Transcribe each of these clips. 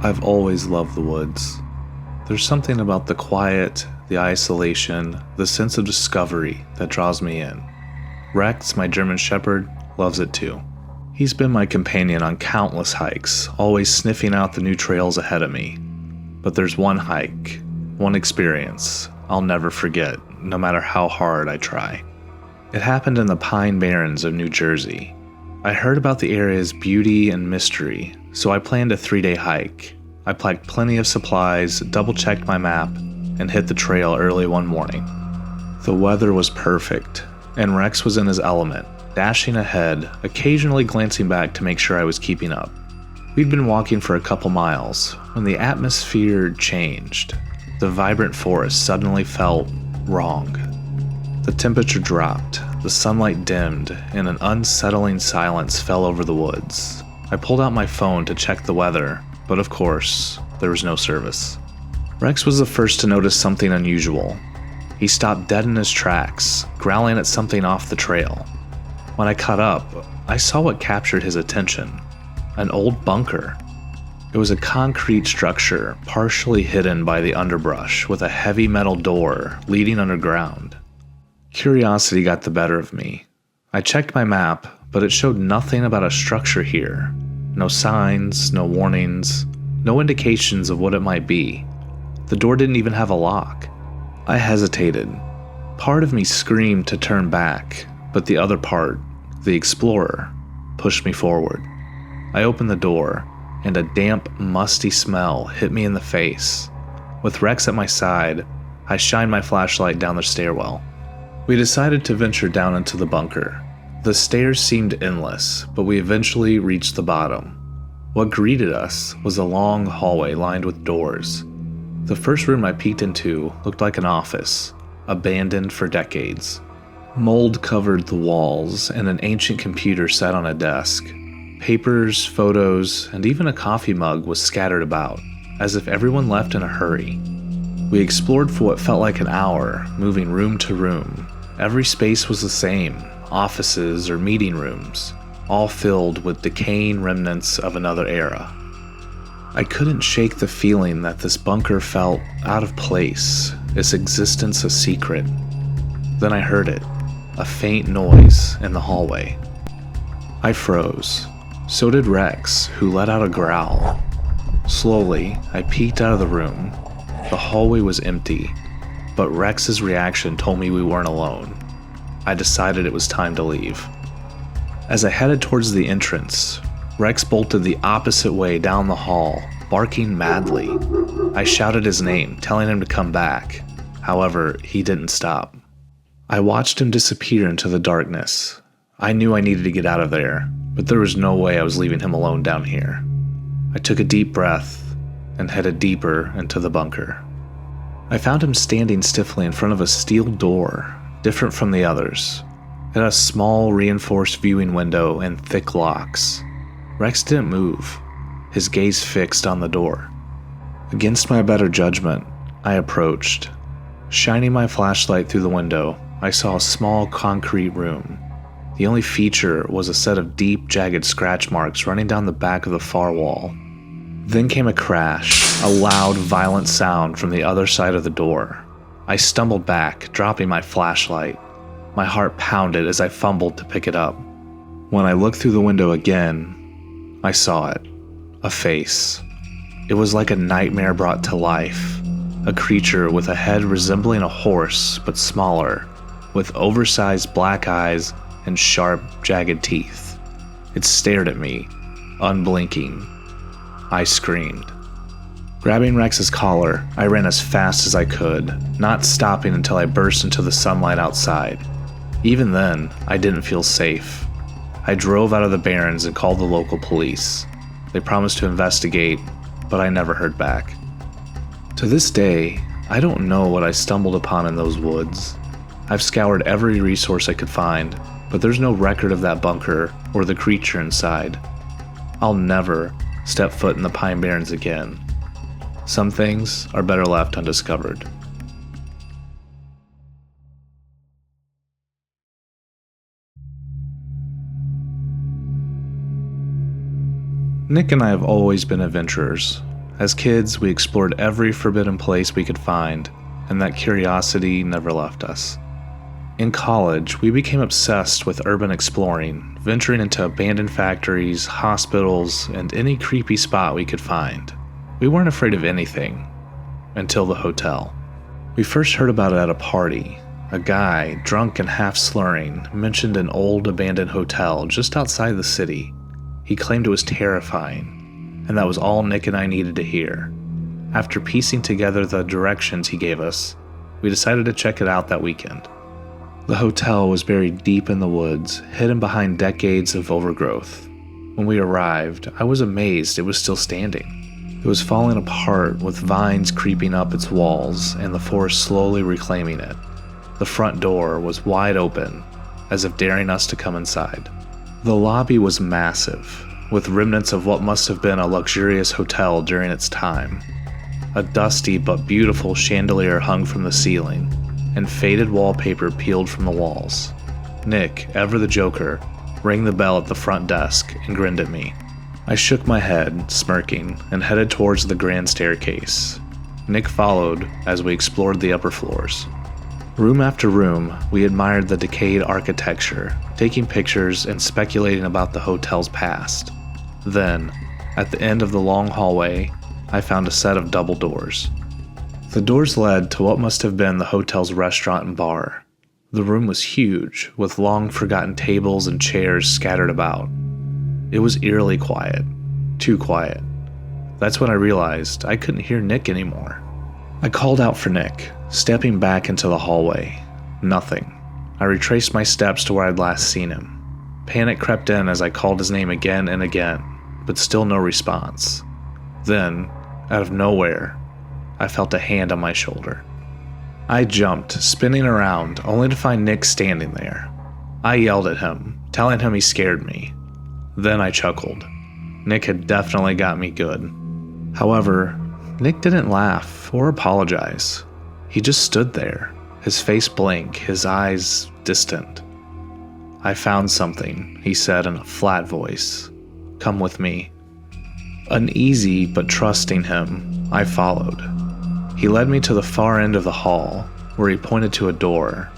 I've always loved the woods. There's something about the quiet, the isolation, the sense of discovery that draws me in. Rex, my German Shepherd, loves it too. He's been my companion on countless hikes, always sniffing out the new trails ahead of me. But there's one hike, one experience I'll never forget, no matter how hard I try. It happened in the Pine Barrens of New Jersey. I heard about the area's beauty and mystery, so I planned a 3-day hike. I packed plenty of supplies, double-checked my map, and hit the trail early one morning. The weather was perfect, and Rex was in his element, dashing ahead, occasionally glancing back to make sure I was keeping up. We'd been walking for a couple miles when the atmosphere changed. The vibrant forest suddenly felt wrong. The temperature dropped, the sunlight dimmed, and an unsettling silence fell over the woods. I pulled out my phone to check the weather, but of course, there was no service. Rex was the first to notice something unusual. He stopped dead in his tracks, growling at something off the trail. When I caught up, I saw what captured his attention: an old bunker. It was a concrete structure, partially hidden by the underbrush, with a heavy metal door leading underground. Curiosity got the better of me. I checked my map, but it showed nothing about a structure here. No signs, no warnings, no indications of what it might be. The door didn't even have a lock. I hesitated. Part of me screamed to turn back, but the other part, the explorer, pushed me forward. I opened the door, and a damp, musty smell hit me in the face. With Rex at my side, I shined my flashlight down the stairwell. We decided to venture down into the bunker. The stairs seemed endless, but we eventually reached the bottom. What greeted us was a long hallway lined with doors. The first room I peeked into looked like an office, abandoned for decades. Mold covered the walls, and an ancient computer sat on a desk. Papers, photos, and even a coffee mug was scattered about, as if everyone left in a hurry. We explored for what felt like an hour, moving room to room. Every space was the same, offices or meeting rooms, all filled with decaying remnants of another era. I couldn't shake the feeling that this bunker felt out of place, its existence a secret. Then I heard it, a faint noise in the hallway. I froze. So did Rex, who let out a growl. Slowly, I peeked out of the room. The hallway was empty, but Rex's reaction told me we weren't alone. I decided it was time to leave. As I headed towards the entrance, Rex bolted the opposite way down the hall, barking madly. I shouted his name, telling him to come back. However, he didn't stop. I watched him disappear into the darkness. I knew I needed to get out of there, but there was no way I was leaving him alone down here. I took a deep breath and headed deeper into the bunker. I found him standing stiffly in front of a steel door, different from the others. It had a small reinforced viewing window and thick locks. Rex didn't move, his gaze fixed on the door. Against my better judgment, I approached. Shining my flashlight through the window, I saw a small concrete room. The only feature was a set of deep, jagged scratch marks running down the back of the far wall. Then came a crash, a loud, violent sound from the other side of the door. I stumbled back, dropping my flashlight. My heart pounded as I fumbled to pick it up. When I looked through the window again, I saw it. A face. It was like a nightmare brought to life. A creature with a head resembling a horse, but smaller, with oversized black eyes and sharp, jagged teeth. It stared at me, unblinking. I screamed. Grabbing Rex's collar, I ran as fast as I could, not stopping until I burst into the sunlight outside. Even then, I didn't feel safe. I drove out of the barrens and called the local police. They promised to investigate, but I never heard back. To this day, I don't know what I stumbled upon in those woods. I've scoured every resource I could find, but there's no record of that bunker or the creature inside. I'll never step foot in the Pine Barrens again. Some things are better left undiscovered. Nick and I have always been adventurers. As kids, we explored every forbidden place we could find, and that curiosity never left us. In college, we became obsessed with urban exploring, venturing into abandoned factories, hospitals, and any creepy spot we could find. We weren't afraid of anything, until the hotel. We first heard about it at a party. A guy, drunk and half slurring, mentioned an old abandoned hotel just outside the city. He claimed it was terrifying, and that was all Nick and I needed to hear. After piecing together the directions he gave us, we decided to check it out that weekend. The hotel was buried deep in the woods, hidden behind decades of overgrowth. When we arrived, I was amazed it was still standing. It was falling apart with vines creeping up its walls and the forest slowly reclaiming it. The front door was wide open, as if daring us to come inside. The lobby was massive, with remnants of what must have been a luxurious hotel during its time. A dusty but beautiful chandelier hung from the ceiling, and faded wallpaper peeled from the walls. Nick, ever the joker, rang the bell at the front desk and grinned at me. I shook my head, smirking, and headed towards the grand staircase. Nick followed as we explored the upper floors. Room after room, we admired the decayed architecture, taking pictures and speculating about the hotel's past. Then, at the end of the long hallway, I found a set of double doors. The doors led to what must have been the hotel's restaurant and bar. The room was huge, with long-forgotten tables and chairs scattered about. It was eerily quiet. Too quiet. That's when I realized I couldn't hear Nick anymore. I called out for Nick, stepping back into the hallway. Nothing. I retraced my steps to where I'd last seen him. Panic crept in as I called his name again and again, but still no response. Then, out of nowhere, I felt a hand on my shoulder. I jumped, spinning around, only to find Nick standing there. I yelled at him, telling him he scared me. Then I chuckled. Nick had definitely got me good. However, Nick didn't laugh or apologize. He just stood there, his face blank, his eyes distant. "I found something," he said in a flat voice. "Come with me." Uneasy but trusting him, I followed. He led me to the far end of the hall, where he pointed to a door.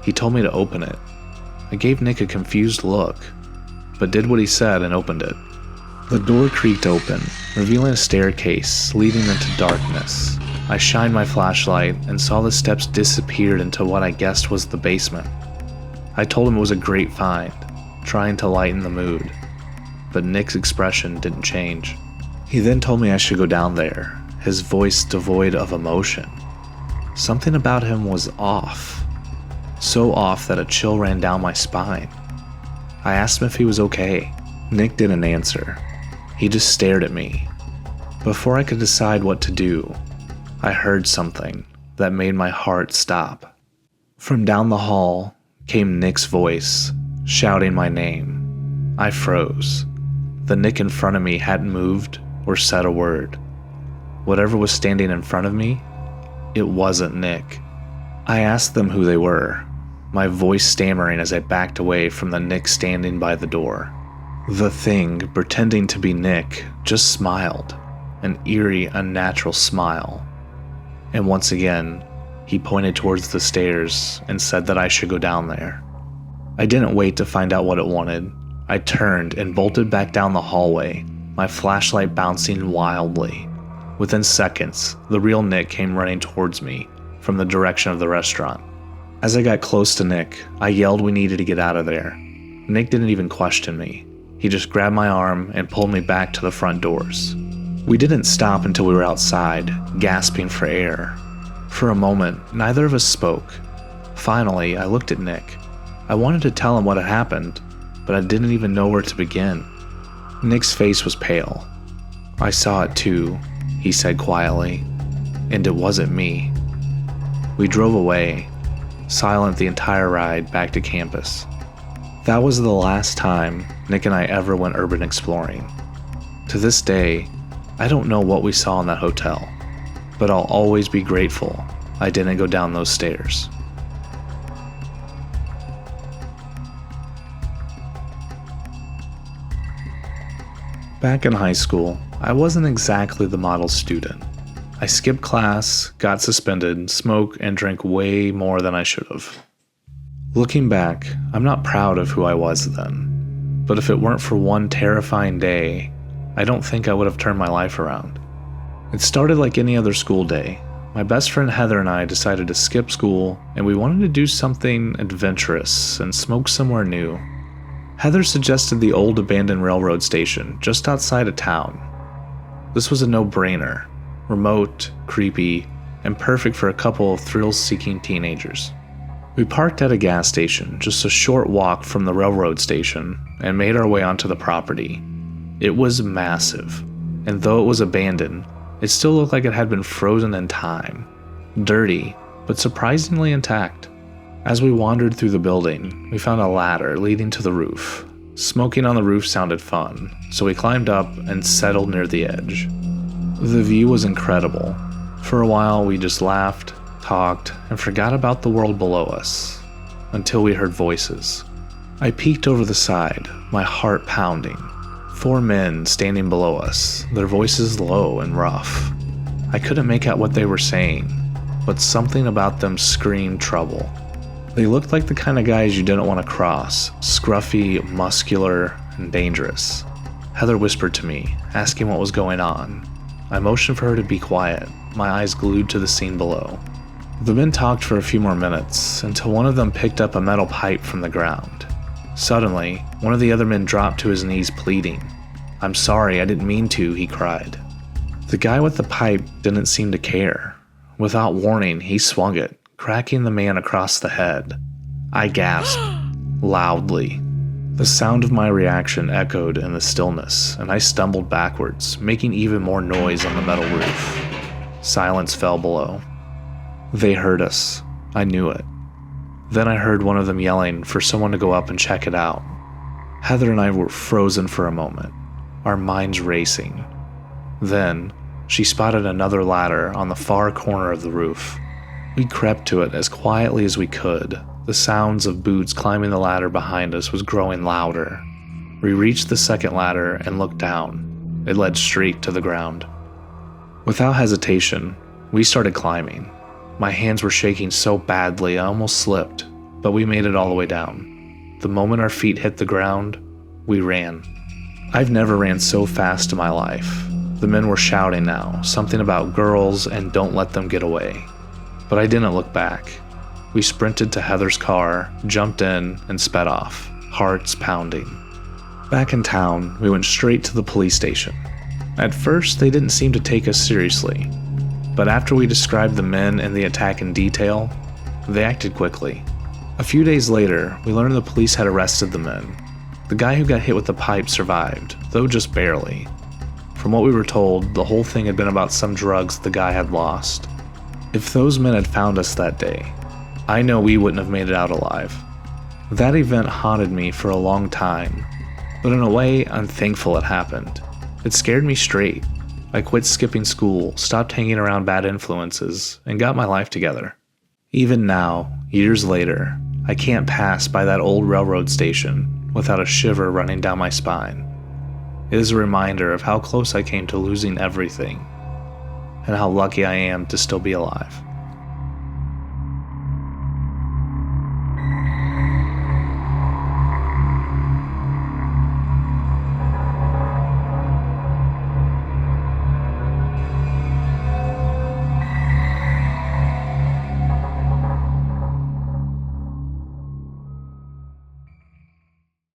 He told me to open it. I gave Nick a confused look, but did what he said and opened it. The door creaked open, revealing a staircase leading into darkness. I shined my flashlight and saw the steps disappeared into what I guessed was the basement. I told him it was a great find, trying to lighten the mood, but Nick's expression didn't change. He then told me I should go down there, his voice devoid of emotion. Something about him was off, so off that a chill ran down my spine. I asked him if he was okay. Nick didn't answer. He just stared at me. Before I could decide what to do, I heard something that made my heart stop. From down the hall came Nick's voice, shouting my name. I froze. The Nick in front of me hadn't moved or said a word. Whatever was standing in front of me, it wasn't Nick. I asked them who they were, my voice stammering as I backed away from the Nick standing by the door. The thing, pretending to be Nick, just smiled, an eerie, unnatural smile. And once again, he pointed towards the stairs and said that I should go down there. I didn't wait to find out what it wanted. I turned and bolted back down the hallway, my flashlight bouncing wildly. Within seconds, the real Nick came running towards me from the direction of the restaurant. As I got close to Nick, I yelled we needed to get out of there. Nick didn't even question me. He just grabbed my arm and pulled me back to the front doors. We didn't stop until we were outside, gasping for air. For a moment, neither of us spoke. Finally, I looked at Nick. I wanted to tell him what had happened, but I didn't even know where to begin. Nick's face was pale. "I saw it too," he said quietly, "and it wasn't me." We drove away, silent the entire ride back to campus. That was the last time Nick and I ever went urban exploring. To this day, I don't know what we saw in that hotel, but I'll always be grateful I didn't go down those stairs. Back in high school, I wasn't exactly the model student. I skipped class, got suspended, smoked, and drank way more than I should have. Looking back, I'm not proud of who I was then, but if it weren't for one terrifying day, I don't think I would have turned my life around. It started like any other school day. My best friend Heather and I decided to skip school, and we wanted to do something adventurous and smoke somewhere new. Heather suggested the old abandoned railroad station just outside of town. This was a no-brainer, remote, creepy, and perfect for a couple of thrill-seeking teenagers. We parked at a gas station just a short walk from the railroad station and made our way onto the property. It was massive, and though it was abandoned, it still looked like it had been frozen in time. Dirty, but surprisingly intact. As we wandered through the building, we found a ladder leading to the roof. Smoking on the roof sounded fun, so we climbed up and settled near the edge. The view was incredible. For a while, we just laughed, talked, and forgot about the world below us, until we heard voices. I peeked over the side, my heart pounding. 4 men standing below us, their voices low and rough. I couldn't make out what they were saying, but something about them screamed trouble. They looked like the kind of guys you didn't want to cross, scruffy, muscular, and dangerous. Heather whispered to me, asking what was going on. I motioned for her to be quiet, my eyes glued to the scene below. The men talked for a few more minutes, until one of them picked up a metal pipe from the ground. Suddenly, one of the other men dropped to his knees pleading. "I'm sorry, I didn't mean to," he cried. The guy with the pipe didn't seem to care. Without warning, he swung it, cracking the man across the head. I gasped, loudly. The sound of my reaction echoed in the stillness, and I stumbled backwards, making even more noise on the metal roof. Silence fell below. They heard us. I knew it. Then I heard one of them yelling for someone to go up and check it out. Heather and I were frozen for a moment, our minds racing. Then, she spotted another ladder on the far corner of the roof. We crept to it as quietly as we could. The sounds of boots climbing the ladder behind us was growing louder. We reached the second ladder and looked down. It led straight to the ground. Without hesitation, we started climbing. My hands were shaking so badly I almost slipped, but we made it all the way down. The moment our feet hit the ground, we ran. I've never ran so fast in my life. The men were shouting now, something about girls and don't let them get away. But I didn't look back. We sprinted to Heather's car, jumped in, and sped off, hearts pounding. Back in town, we went straight to the police station. At first, they didn't seem to take us seriously. But after we described the men and the attack in detail, they acted quickly. A few days later, we learned the police had arrested the men. The guy who got hit with the pipe survived, though just barely. From what we were told, the whole thing had been about some drugs the guy had lost. If those men had found us that day, I know we wouldn't have made it out alive. That event haunted me for a long time, but in a way, I'm thankful it happened. It scared me straight. I quit skipping school, stopped hanging around bad influences, and got my life together. Even now, years later, I can't pass by that old railroad station without a shiver running down my spine. It is a reminder of how close I came to losing everything, and how lucky I am to still be alive.